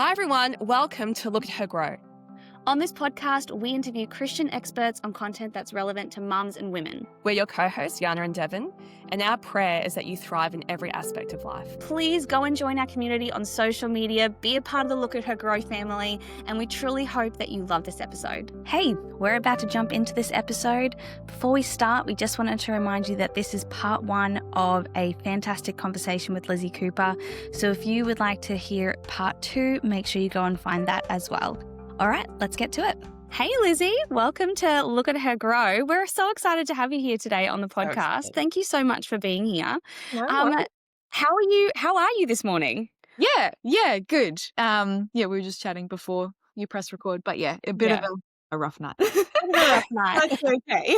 Hi everyone, welcome to Look at Her Grow. On this podcast, we interview Christian experts on content that's relevant to mums and women. We're your co-hosts, Yana and Devon, and our prayer is that you thrive in every aspect of life. Please go and join our community on social media, be a part of the Look at Her Grow family, and we truly hope that you love this episode. Hey, we're about to jump into this episode. Before we start, we just wanted to remind you that this is part one of a fantastic conversation with Lizzie Cooper. So if you would like to hear part two, make sure you go and find that as well. All right, let's get to it. Hey, Lizzie, welcome to Look at Her Grow. We're so excited to have you here today on the podcast. Thank you so much for being here. How are you this morning? Yeah, good. We were just chatting before you press record, but yeah, a bit of a rough night. A rough night. That's okay.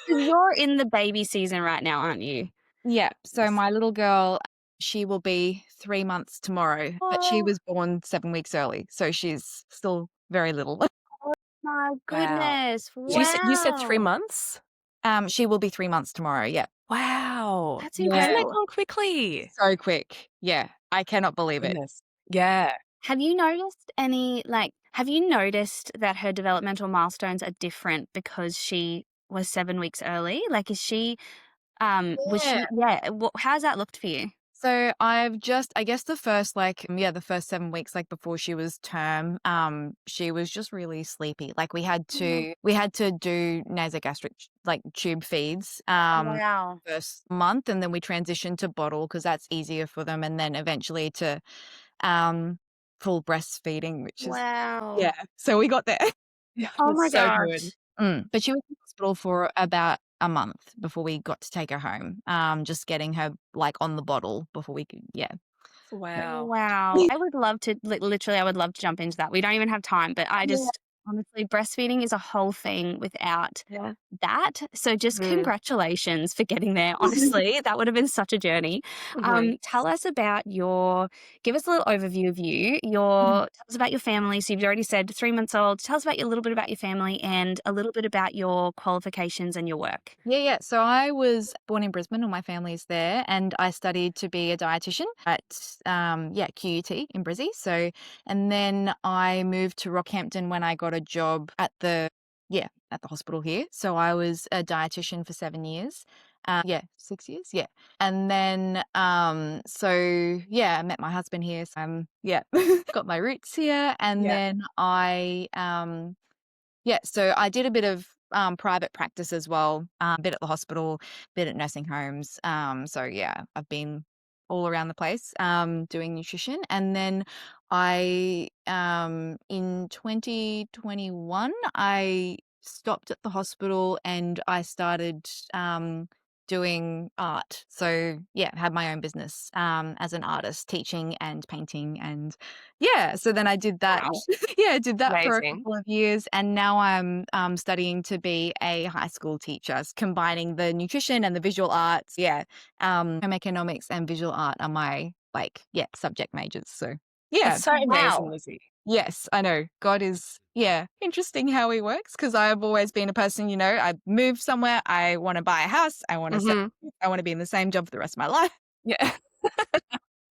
You're in the baby season right now, aren't you? Yeah, so my little girl, she will be 3 months tomorrow, but she was born 7 weeks early, so she's still very little. My goodness. Wow. You said 3 months? She will be 3 months tomorrow, yeah. Wow. That's Hasn't that incredible. gone quickly? So quick. Yeah, I cannot believe it. Goodness. Yeah. Have you noticed that her developmental milestones are different because she was 7 weeks early? Like, is she, how's that looked for you? So I guess the first the first 7 weeks, like before she was term, she was just really sleepy. Like we had to do nasogastric tube feeds Wow. first month, and then we transitioned to bottle because that's easier for them, and then eventually to full breastfeeding, which is Wow. So we got there. Yeah. Oh my so gosh. good. But she was in hospital for about a month before we got to take her home. Just getting her on the bottle before we could, Wow. Wow. I would love to, literally, I would love to jump into that. We don't even have time, but honestly, breastfeeding is a whole thing without that. So just congratulations for getting there. Honestly, that would have been such a journey. Tell us about give us a little overview of you. Tell us about your family. So you've already said 3 months old. Tell us about a little bit about your family and a little bit about your qualifications and your work. Yeah. So I was born in Brisbane, all my family's there, and I studied to be a dietitian at QUT in Brizzy. So, and then I moved to Rockhampton when I got a job at the hospital here. So I was a dietitian for 7 years. 6 years. Yeah. And then, I met my husband here. So, got my roots here. And then so I did a bit of private practice as well, a bit at the hospital, a bit at nursing homes. I've been all around the place doing nutrition. And then in 2021, I stopped at the hospital and I started doing art. So had my own business as an artist, teaching and painting, and so then I did that. Wow. I did that for a Amazing. couple of years, and now I'm studying to be a high school teacher, combining the nutrition and the visual arts. Home economics and visual art are my subject majors. So It's so amazing, Wow. Lizzie. yes, I know. God is, interesting how he works, because I've always been a person, I move somewhere, I want to buy a house, I want to I want to be in the same job for the rest of my life. Yeah.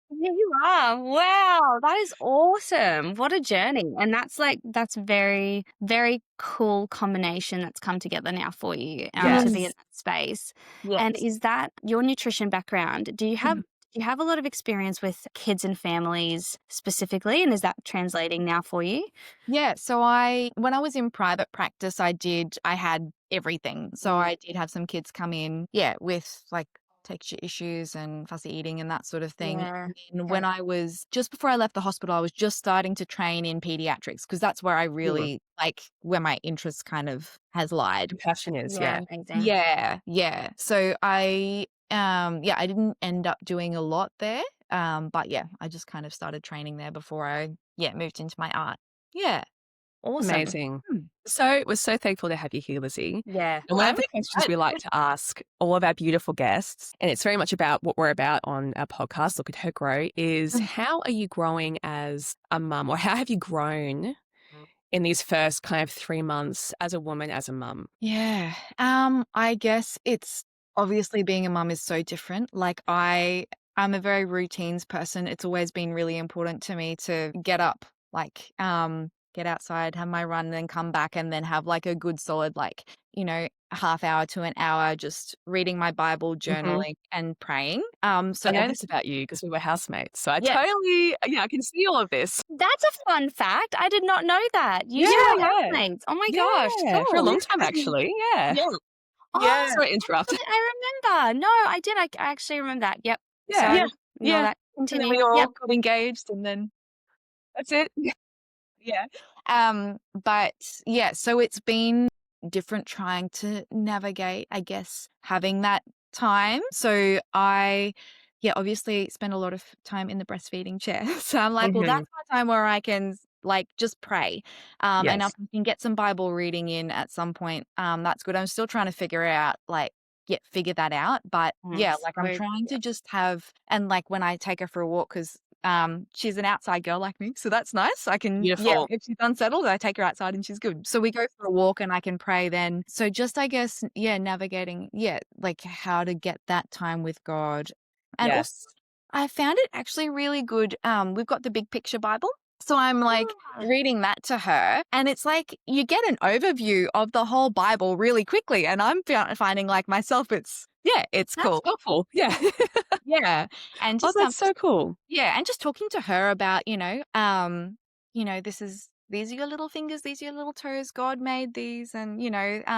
Here you are. Wow, that is awesome. What a journey. And that's very, very cool combination that's come together now for you to be in that space. Yes. And is that your nutrition background? Do you have a lot of experience with kids and families specifically? And is that translating now for you? Yeah. So when I was in private practice, I had everything. So I did have some kids come in, with texture issues and fussy eating and that sort of thing. Yeah. And when I was just before I left the hospital, I was just starting to train in pediatrics, because that's where I really where my interest kind of has lied. Passion is, Amazing. Yeah. So I didn't end up doing a lot there. But I just kind of started training there before I moved into my art. Yeah. Awesome. Amazing. So we're so thankful to have you here, Lizzie. Yeah. And one of the questions we like to ask all of our beautiful guests, and it's very much about what we're about on our podcast, Look at Her Grow, is how are you growing as a mum, or how have you grown in these first kind of 3 months as a woman, as a mum? Yeah. I guess it's obviously being a mum is so different. Like I I'm a very routines person. It's always been really important to me to get up, like, get outside, have my run, then come back and then have like a good solid, like, a half hour to an hour just reading my Bible, Mhm. journaling and praying. So I know yeah, this about you because we were housemates, so I yeah, totally yeah, I can see all of this. That's a fun fact. I did not know that. You Yeah, 2 are yeah. housemates. Oh my gosh, Yeah, for a cool. long time, actually, yeah. yeah, Oh, yeah, Sorry to interrupt. actually, I remember. No, I did. I actually remember that. Yep. Yeah, yeah, So, ignore yeah. that. And then Continue. we all Yep. got engaged and then that's it. yeah. But yeah, so it's been different trying to navigate, I guess, having that time. So yeah, obviously spend a lot of time in the breastfeeding chair. So I'm like, well, Mhm. that's my time where I can like just pray. And if Yes. I can get some Bible reading in at some point, that's good. I'm still trying to figure that out. But yeah, Yes. like I'm trying to just have, and like when I take her for a walk, because she's an outside girl like me, so that's nice. I can, yeah, Beautiful. if she's unsettled, I take her outside and she's good. So we go for a walk and I can pray then. So just, I guess, yeah, navigating, yeah, like how to get that time with God. And also, Yes. I found it actually really good. We've got the Big Picture Bible. So I'm like Ah, reading that to her, and it's like you get an overview of the whole Bible really quickly. And I'm finding like myself, it's That's cool. helpful, yeah. Yeah. And Oh, just that's so cool. yeah, and just talking to her about, these are your little fingers, these are your little toes, God made these, and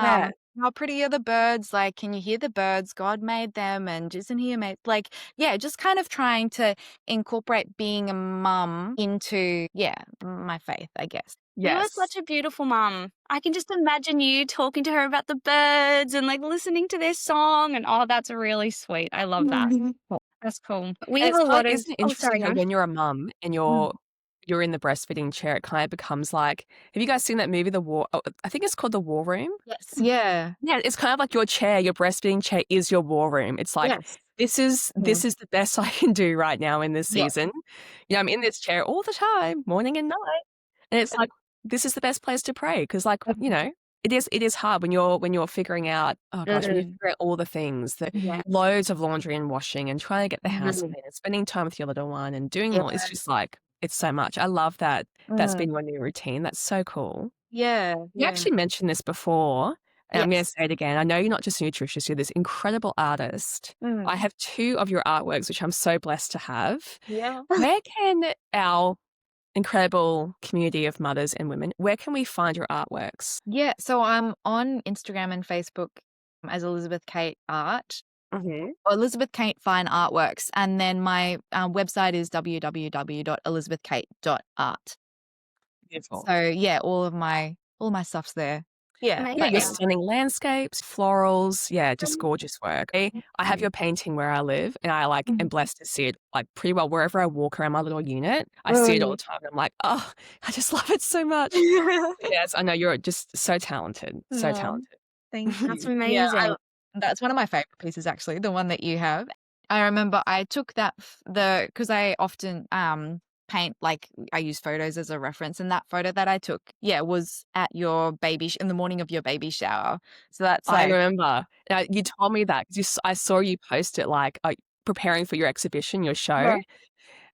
Yeah. how pretty are the birds? Like, can you hear the birds? God made them, and isn't he amazing? Like, yeah, just kind of trying to incorporate being a mum into, yeah, my faith, I guess. you are Yes. such a beautiful mum. I can just imagine you talking to her about the birds and like listening to their song. And oh, that's really sweet. I love that. That's cool. We And have it's a kind of lot of, isn't it oh, sorry, interesting go how on. when you're a mum and Mm. you're in the breastfeeding chair, it kind of becomes like have you guys seen that movie, I think it's called The War Room? Yes. Yeah. Yeah, it's kind of like your chair, your breastfeeding chair is your war room. It's like, Yes. this Mhm. is the best I can do right now in this Yeah. season. I'm in this chair all the time, morning and night. And it's like, this is the best place to pray because, like, it is hard when you're figuring out, oh gosh, when you Mm, figure out all the things, the yeah. loads of laundry and washing and trying to get the house Mhm. clean and spending time with your little one and doing Yeah. all, it's just like, it's so much. I love that that's Mm. been your new routine. That's so cool. Yeah. You Yeah. actually mentioned this before, and I'm gonna Yes. say it again. I know you're not just a nutritionist, you're this incredible artist. I Mm. have 2 of your artworks, which I'm so blessed to have. Yeah. Where can our incredible community of mothers and women, where can we find your artworks? Yeah, so I'm on Instagram and Facebook as Elizabeth Kate Art Mhm. or Elizabeth Kate Fine Artworks, and then my website is www.elizabethkate.art. Beautiful. So yeah, all my stuff's there. Yeah, Yeah, but your Amazing. stunning landscapes, florals, yeah, just Um, gorgeous work. I have mm, your painting where I live, and I, like, am mm, blessed to see it, like, pretty well wherever I walk around my little unit, I see it all the mm. time, and I'm like, "Oh, I just love it so much." Yes, I know you're just so talented, so Oh, talented. thank That's you. Yeah, amazing. that's one of my favorite pieces actually, the one that you have. I remember I took because I often paint, like I use photos as a reference, and that photo that I took, yeah, was at your in the morning of your baby shower. So that's I like, remember. You told me that 'cause I saw you post it, like, preparing for your exhibition, your show. yeah.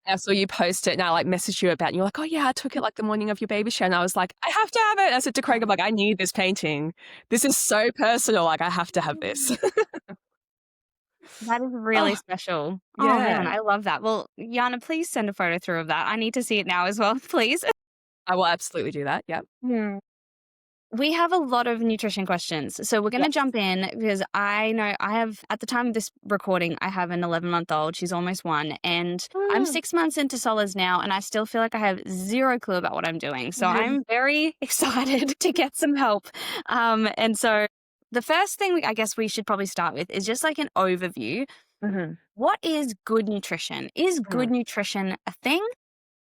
I saw you post it, and I, like, messaged you about it, and you're like, "Oh, yeah, I took it, like, the morning of your baby shower," and I was like, "I have to have it." I said to Craig, I'm like, "I need this painting. This is so personal, like, I have to have this." That is really Oh, special. Oh yeah. man, I love that. Well, Yana, please send a photo through of that. I need to see it now as well, please. I will absolutely do that, yep. Hmm. We have a lot of nutrition questions. So we're going to Yes. jump in because I know I have, at the time of this recording, I have an 11-month-old. She's almost 1. And I'm Mm. 6 months into solids now. And I still feel like I have zero clue about what I'm doing. So I'm very excited to get some help. And so the first thing I guess we should probably start with is just like an overview. Mhm. What is good nutrition? Is good Mm. nutrition a thing?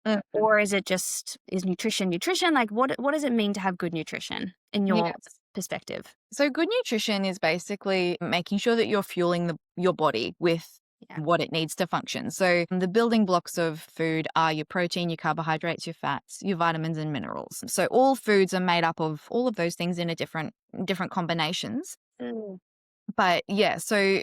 Mhm. Or is it just is nutrition nutrition? Like what does it mean to have good nutrition in your Yes. perspective? So good nutrition is basically making sure that you're fueling your body with Yeah. what it needs to function. So the building blocks of food are your protein, your carbohydrates, your fats, your vitamins and minerals. So all foods are made up of all of those things in a different combinations. Mm. But yeah, so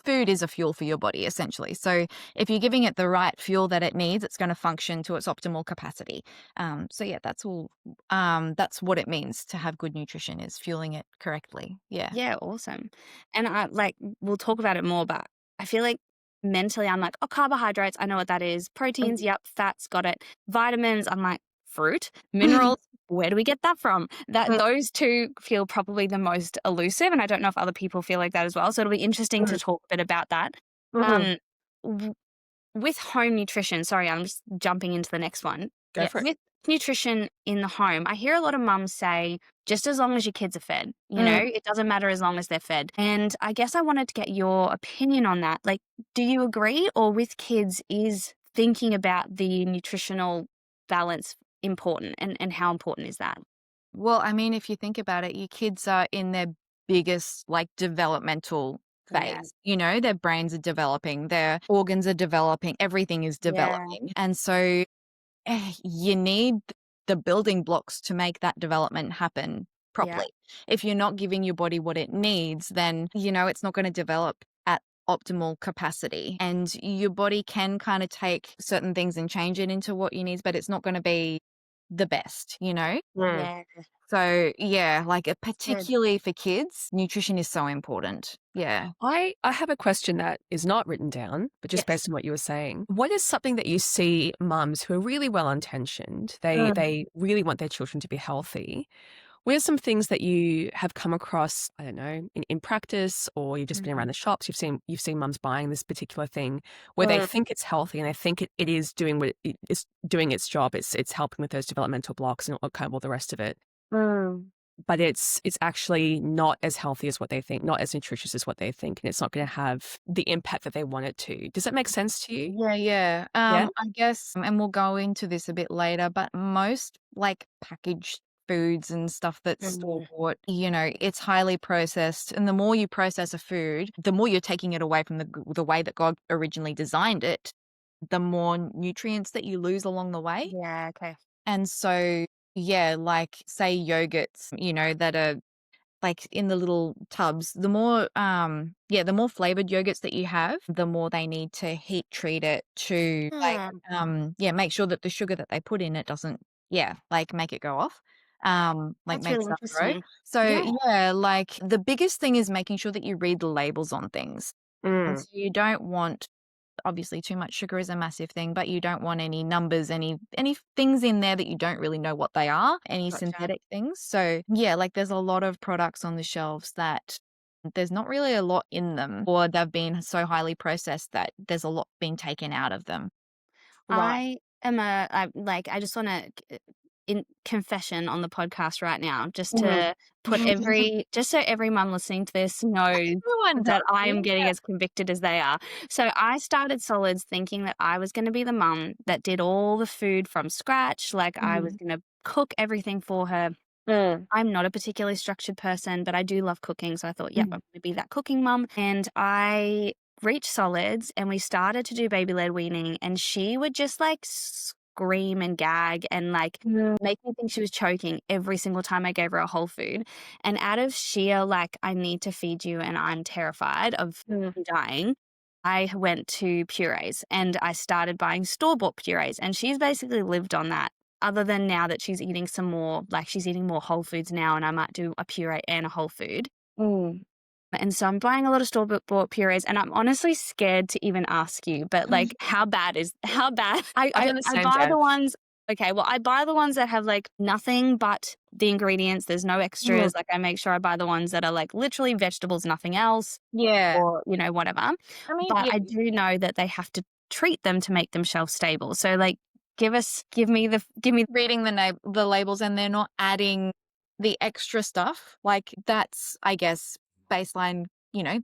food is a fuel for your body essentially. So if you're giving it the right fuel that it needs, it's going to function to its optimal capacity. So yeah, that's all. That's what it means to have good nutrition is fueling it correctly. Yeah. Yeah, awesome. And I like we'll talk about it more, but I feel like mentally I'm like, oh, carbohydrates, I know what that is. Proteins, yep, fats, got it. Vitamins, I'm like, fruit, minerals, where do we get that from? That those two feel probably the most elusive, and I don't know if other people feel like that as well. So it'll be interesting to talk a bit about that. Mhm. Um, w- with home nutrition, sorry, I'm just jumping into the next one. Go for it. With nutrition in the home, I hear a lot of mums say, just as long as your kids are fed, Mm. it doesn't matter as long as they're fed. And I guess I wanted to get your opinion on that. Like, do you agree, or with kids, is thinking about the nutritional balance important? And how important is that? Well, I mean, if you think about it, your kids are in their biggest like developmental Yeah. phase. Their brains are developing, their organs are developing, everything is Yeah. developing. And so you need the building blocks to make that development happen Yeah. properly. If you're not giving your body what it needs, then, it's not going to develop at optimal capacity. And your body can kind of take certain things and change it into what you need, but it's not going to be the best? Mm. Yeah. So, yeah, like Good. particularly for kids, nutrition is so important. Yeah. I have a question that is not written down, but just Yes. based on what you were saying. What is something that you see mums who are really well intentioned? They really want their children to be healthy. What are some things that you have come across, I don't know, in practice, or you've just been around Mm. the shops, you've seen mums buying this particular thing where they Mm. think it's healthy and they think it is doing what it's doing its job. It's helping with those developmental blocks and kind of all the rest of it. Mm. But it's actually not as healthy as what they think, not as nutritious as what they think, and it's not gonna have the impact that they want it to. Does that make sense to you? Yeah, yeah. Yeah? I guess, and we'll go into this a bit later, but most like packaged foods and stuff that's store Mm. bought, it's highly processed. And the more you process a food, the more you're taking it away from the way that God originally designed it, the more nutrients that you lose along the way. Yeah, okay. And so, yeah, like say yogurts, that are like in the little tubs, the more flavored yogurts that you have, the more they need to heat treat it to like Hmm. make sure that the sugar that they put in it doesn't like make it go off. Like That's make really stuff grow. interesting. So Yeah. yeah, like the biggest thing is making sure that you read the labels on things. And Mm, so you don't want obviously too much sugar is a massive thing, but you don't want any numbers, any things in there that you don't really know what they are, any Gotcha. synthetic things. So yeah, like there's a lot of products on the shelves that there's not really a lot in them, or they've been so highly processed that there's a lot being taken out of them. right. I just want to in confession on the podcast right now, just Mhm. to just so every mum listening to this knows Everyone that does. I Yeah. am getting as convicted as they are. So I started solids thinking that I was going to be the mum that did all the food from scratch, like I was Mhm. going to cook everything for her. Mm, I'm not a particularly structured person, but I do love cooking. So I thought, yep, I'm Mhm. going to be that cooking mum. And I reached solids and we started to do baby led weaning. And she would just like scream and gag and like make me think she was choking every single time I gave her a whole food. And out of sheer, like, I need to feed you and I'm terrified of mm. you dying. I went to purees and I started buying store bought purees. And she's basically lived on that other than now that she's eating some more, like she's eating more whole foods now, and I might do a puree and a whole food. Mm. And so I'm buying a lot of store bought purees, and I'm honestly scared to even ask you, but like, how bad? I'm in the I same buy the boat. ones. Okay, well, I buy the ones that have like nothing but the ingredients. There's no Mhm. extras. Like, I make sure I buy the ones that are like literally vegetables, nothing else, Yeah. or whatever. I mean, But yeah. I do know that they have to treat them to make them shelf stable. So like, give me. Reading the labels, and they're not adding the extra stuff, like that's, I guess, baseline,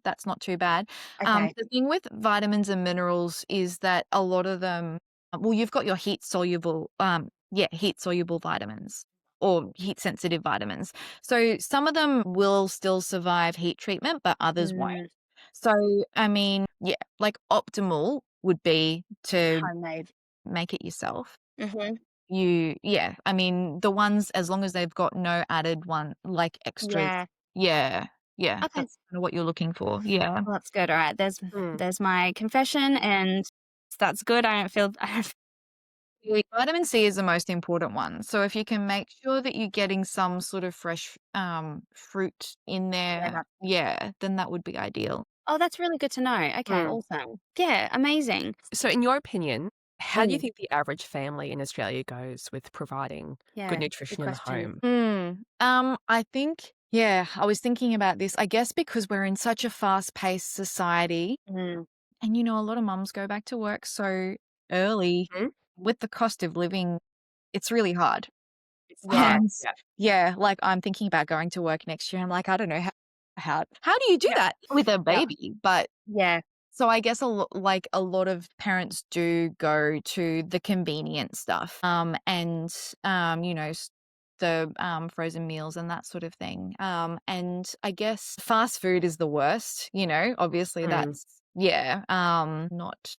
that's not too bad. Okay. The thing with vitamins and minerals is that a lot of them, well, you've got your heat soluble vitamins or heat sensitive vitamins. So some of them will still survive heat treatment, but others won't. Mm, So, I mean, yeah, like optimal would be to homemade. make it yourself. Mhm. I mean, the ones, as long as they've got no added like extras. Yeah. Yeah. Yeah, Okay. that's kinda what you're looking for. Yeah. Well, that's good. All right. Mm. There's my confession, and that's good. I don't feel. Vitamin C is the most important one. So if you can make sure that you're getting some sort of fresh, fruit in Yeah. there, yeah, then that would be ideal. Oh, that's really good to know. Okay, Mm. awesome. Yeah, amazing. So, in your opinion, how do you Mm, think the average family in Australia goes with providing good yeah, good nutrition in the question. home? I think yeah, I was thinking about this. I guess because we're in such a fast-paced society Mm, and, a lot of mums go back to work so early Mhm. with the cost of living, it's really hard. It's yeah, hard. Um, Yeah. yeah, like, I'm thinking about going to work next year. I'm like, I don't know how do you do Yeah. that with a Yeah. baby? But yeah, so I guess a lot of parents do go to the convenient stuff, and, the, frozen meals and that sort of thing. And I guess fast food is the worst, obviously Mm. that's yeah, not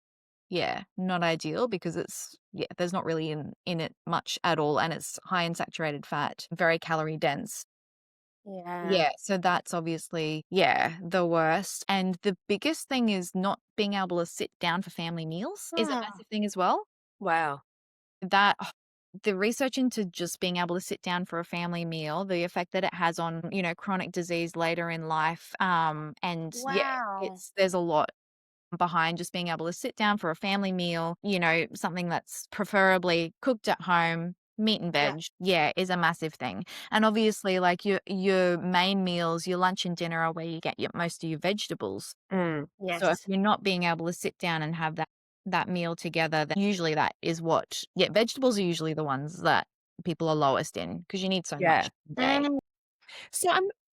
yeah, not ideal because there's not really in it much at all, and it's high in saturated fat, very calorie dense. yeah. Yeah, so that's obviously, the worst. And the biggest thing is not being able to sit down for family meals is a Ah, massive thing as well. Wow. That the research into just being able to sit down for a family meal, the effect that it has on, chronic disease later in life. And yeah, wow. there's a lot behind just being able to sit down for a family meal, something that's preferably cooked at home, meat and Yeah. veg, yeah, is a massive thing. And obviously, like your main meals, your lunch and dinner are where you get most of your vegetables. Mm. So if Yes. you're not being able to sit down and have that meal together, then usually that is what vegetables are usually the ones that people are lowest in because you need so Yeah. much a day. Mm, So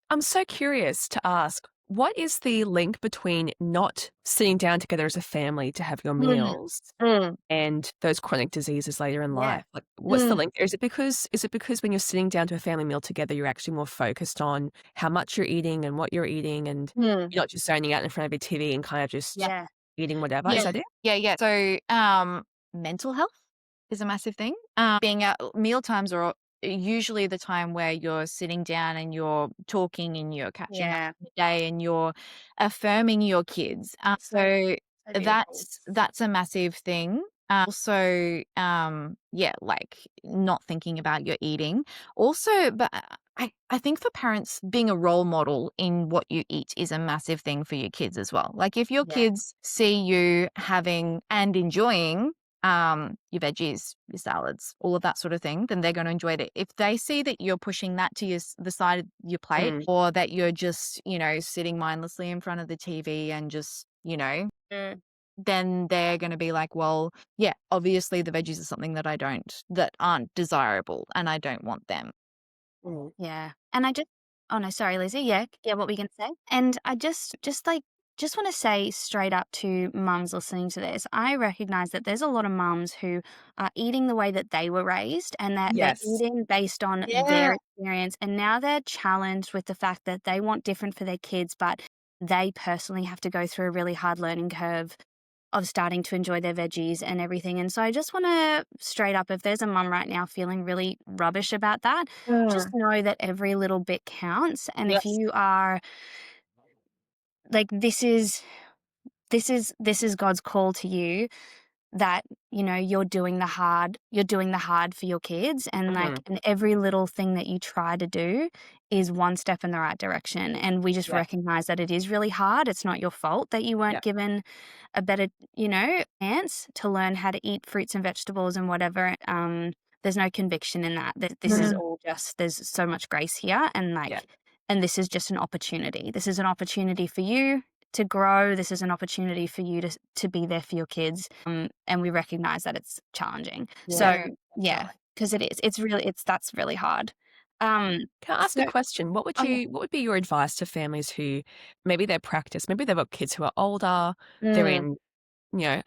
I'm so curious to ask, what is the link between not sitting down together as a family to have your mm, meals mm, and those chronic diseases later in yeah. life? Like, what's the Mm, link there? Is it because when you're sitting down to a family meal together, you're actually more focused on how much you're eating and what you're eating, and mm, you're not just zoning out in front of your TV and kind of just yeah. eating whatever? Is Yeah. that it? Yeah. So, mental health is a massive thing. Being out meal times are usually the time where you're sitting down and you're talking and you're catching up Yeah. on the day and you're affirming your kids. So So so beautiful. that's a massive thing. Also, like not thinking about your eating. Also, but I think for parents, being a role model in what you eat is a massive thing for your kids as well. Like if your Yeah. kids see you having and enjoying your veggies, your salads, all of that sort of thing, then they're going to enjoy it. If they see that you're pushing that to the side of your plate Mm. or that you're just, sitting mindlessly in front of the TV and just, Mm, then they're going to be like, well, yeah, obviously the veggies are something that aren't desirable and I don't want them. Mm. yeah. And I just oh no, sorry, Lizzie. Yeah. Yeah, what were you gonna say? And I just want to say straight up to mums listening to this, I recognize that there's a lot of mums who are eating the way that they were raised and that they're Yes. eating based on Yeah. their experience. And now they're challenged with the fact that they want different for their kids, but they personally have to go through a really hard learning curve of starting to enjoy their veggies and everything. And so I just want to straight up, if there's a mum right now feeling really rubbish about that, just Mm. know that every little bit counts. And if Yes. you are like, this is God's call to you, that you're doing the hard for your kids, and like, Mhm. and every little thing that you try to do is one step in the right direction, and we just Yeah. recognize that it is really hard. It's not your fault that you Yeah. weren't given a better chance to learn how to eat fruits and vegetables and whatever. There's no conviction in that. This is Mm. all just, there's so much grace here, and Yeah. like, and this is just an opportunity. This is an opportunity for you to grow. This is an opportunity for you to be there for your kids. And we recognize that it's challenging. Yeah. So yeah, Definitely. because that's really hard. Can I ask a So question? What would oh yeah. you what would be your advice to families who maybe maybe they've got kids who are older, they're Mm, in,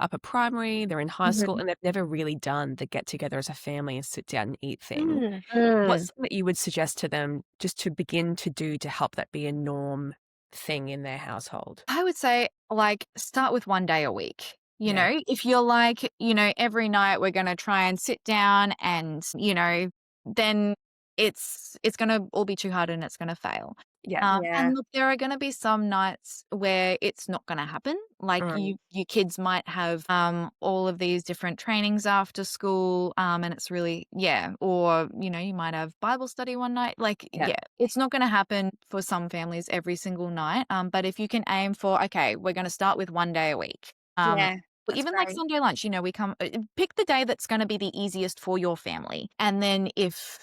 upper primary, they're in high school, mhm, and they've never really done the get together as a family and sit down and eat thing. mm, What's something that you would suggest to them just to begin to do to help that be a norm thing in their household? I would say, like, start with 1 day a week. Yeah. If you're like, every night we're gonna try and sit down and, then it's gonna all be too hard and it's gonna fail. Yeah. Yeah. And look, there are going to be some nights where it's not going to happen. Like Mm. your kids might have all of these different trainings after school, and it's really or you might have Bible study one night. Like Yeah. it's not going to happen for some families every single night. But if you can aim for, okay, we're going to start with one day a week. Yeah. Or That's even like great. Sunday lunch, we come pick the day that's going to be the easiest for your family. And then if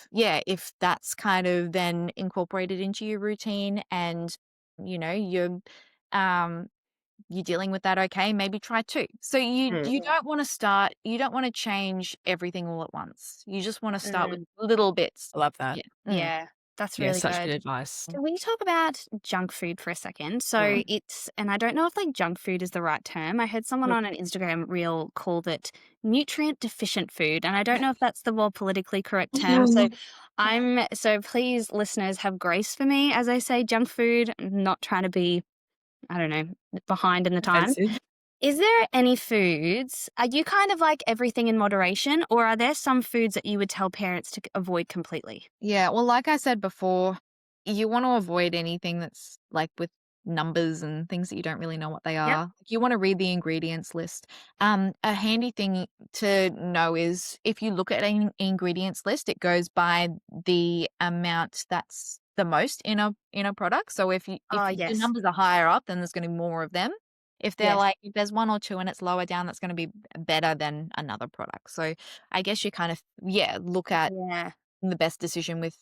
that's kind of then incorporated into your routine and you're um you're dealing with that, okay, maybe try two. So you Mm. you don't want to start, you don't want to change everything all at once. You just want to start with Mm. little bits. I love that. Yeah. Yeah. That's Yeah, really such good good. advice. Can we talk about junk food for a second? Mm. So and I don't know if like junk food is the right term. I heard someone Mm. on an Instagram reel called it nutrient deficient food. And I don't know if that's the more politically correct term. So please, listeners, have grace for me as I say junk food. I'm not trying to be, I don't know, behind in the times. Offensive. Is there any foods? Are you kind of like everything in moderation, or are there some foods that you would tell parents to avoid completely? Yeah, well, like I said before, you want to avoid anything that's like with numbers and things that you don't really know what they Yep. are. You want to read the ingredients list. A handy thing to know is if you look at an ingredients list, it goes by the amount that's the most in a product. So if Oh, the yes. numbers are higher up, then there's going to be more of them. If they're Yes. like if there's one or two and it's lower down, that's going to be better than another product. So I guess you kind of look at Yeah. the best decision with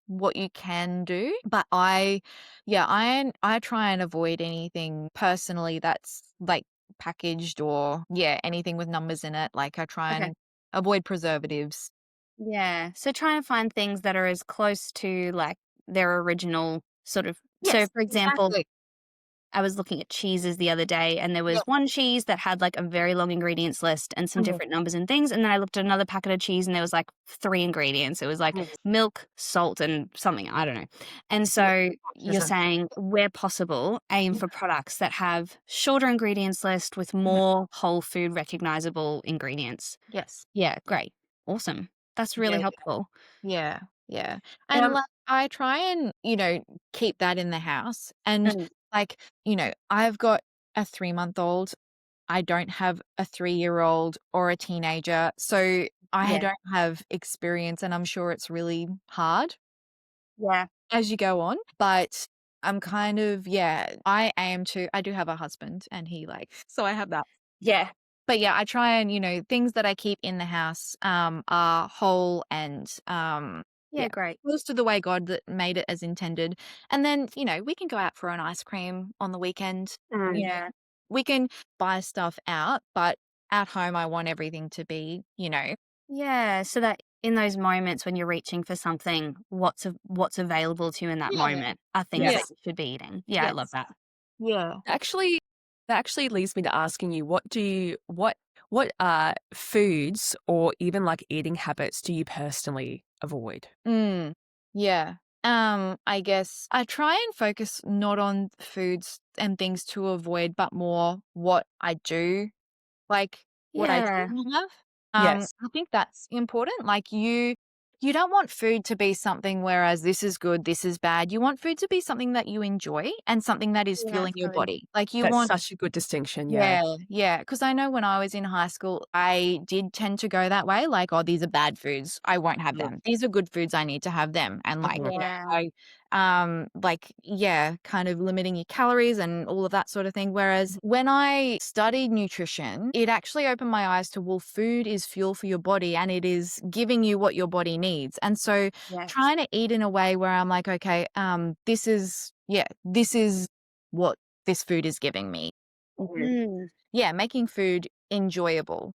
what you can do. But I try and avoid anything personally that's like packaged or anything with numbers in it. Like I try Okay. and avoid preservatives. Yeah. So trying to find things that are as close to like their original sort of. So, Yes, for example, exactly. I was looking at cheeses the other day and there Yeah. was one cheese that had like a very long ingredients list and some Mhm. different numbers and things. And then I looked at another packet of cheese and there was like 3 ingredients. It was like Yes. milk, salt, and something. I don't know. And Yeah. so you're Autism. saying, where possible, aim for products that have shorter ingredients list with Mhm. more whole food recognizable ingredients. Yes. Yeah, great. Awesome. That's Yeah. really helpful. Yeah. Yeah. And Um, like I try and, keep that in the house. And mm, like, I've got a 3-month-old. I don't have a 3-year-old or a teenager. So I yeah, don't have experience and I'm sure it's really hard yeah, as you go on. But I'm kind of, I do have a husband and he so I have that. yeah, But yeah, I try and, things that I keep in the house are whole and yeah, great. close to the way God that made it as intended. And then, we can go out for an ice cream on the weekend. Yeah. We can buy stuff out, but at home, I want everything to be, Yeah, so that in those moments when you're reaching for something, what's available to you in that Yeah. moment are things that Yeah. you should be eating. Yeah, I love Yes. that. Yeah. Actually, that actually leads me to asking you, what foods or even like eating habits do you personally avoid? Mm. Yeah. I guess I try and focus not on foods and things to avoid, but more what I do like, what I Yeah. do have. Yes. I think that's important. Like you don't want food to be something whereas this is good, this is bad. You want food to be something that you enjoy and something that is Yeah, fueling your absolutely. body. Like you That's want such a good distinction. Yeah. yeah. Because I know when I was in high school, I did tend to go that way. Like, oh, these are bad foods. I won't have Mhm. them. These are good foods. I need to have them. And Mhm. Yeah. kind of limiting your calories and all of that sort of thing. Whereas when I studied nutrition, it actually opened my eyes to, well, food is fuel for your body and it is giving you what your body needs. And so Yes. trying to eat in a way where I'm like, okay, this is what this food is giving me. Mhm. Mm, Yeah, making food enjoyable.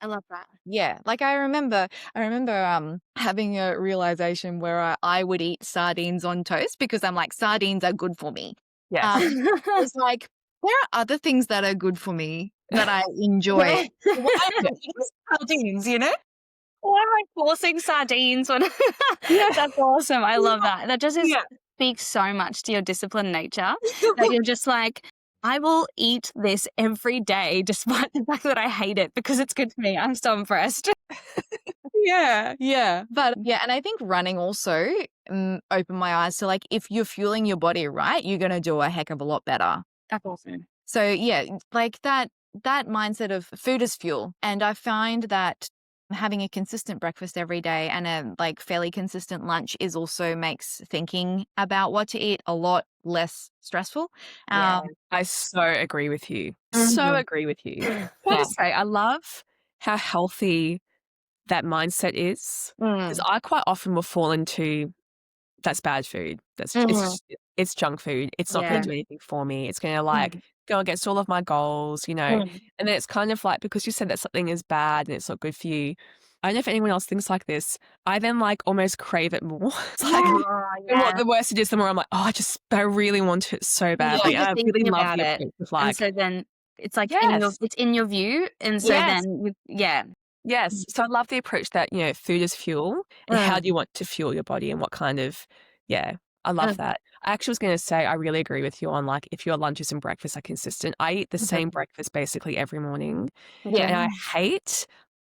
I love that. Yeah, like I remember having a realization where I would eat sardines on toast because I'm like, sardines are good for me. Yes. I was like, there are other things that are good for me that I enjoy. Yeah. Why am I eating sardines? Why am I forcing sardines when Yeah. that's awesome. I love that. That just Yeah. speaks so much to your disciplined nature that you're just like, I will eat this every day despite the fact that I hate it because it's good for me. I'm so impressed. Yeah, yeah. But yeah, and I think running also opened my eyes to like if you're fueling your body right, you're gonna do a heck of a lot better. That's awesome. So yeah, like that mindset of food is fuel, and I find that having a consistent breakfast every day and a like fairly consistent lunch is also makes thinking about what to eat a lot less stressful. Yeah. I so agree with you. So Mhm. agree with you. Can I Yeah. just say, I love how healthy that mindset is, because Mm. I quite often will fall into that's bad food. Mhm. It's junk food. It's not going Yeah. to do anything for me. It's going to like Mm. go against all of my goals, you know. Mm. And then it's kind of like because you said that something is bad and it's not good for you. I don't know if anyone else thinks like this. I then like almost crave it more. It's like Oh, the more yeah. the worse it is, the more I'm like, oh, I really want it so Because badly. And you're I really thinking love about the it, approach of and like, so then it's like yes, it's in your view, and so yes. then yeah. Yes. So I love the approach that, you know, food is fuel and how do Mm. you want to fuel your body and what kind of, yeah, I love Mm. that. I actually was going to say, I really agree with you on like if your lunches and breakfasts are consistent. I eat the same Mhm. breakfast basically every morning Yeah. and I hate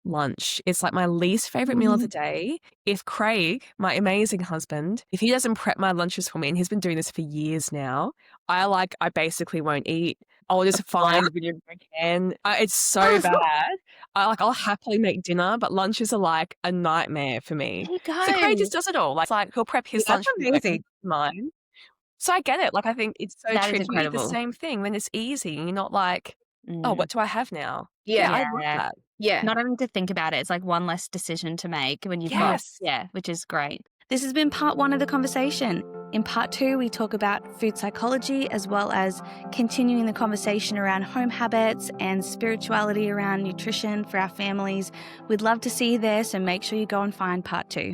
lunch. It's like my least favorite meal of the day. If Craig, my amazing husband, if he doesn't prep my lunches for me, and he's been doing this for years now, I basically won't eat. I'll just Wow. find whenever I can. It's so bad. I'll happily make dinner, but lunches are like a nightmare for me. There you So Craig go. just does it all. Like, he'll prep his That's lunch for me, I can amazing. prep mine. So I get it. Like I think it's so That true. is If you eat the incredible. same thing, then it's easy. You're not like, oh, Mm. what do I have now? Yeah, Yeah, I love Yeah. that. yeah. Not having to think about it, it's like one less decision to make when you've got Yes. yeah, which is great. This has been part 1 of the conversation. In part 2, we talk about food psychology as well as continuing the conversation around home habits and spirituality around nutrition for our families. We'd love to see you there, so make sure you go and find part 2.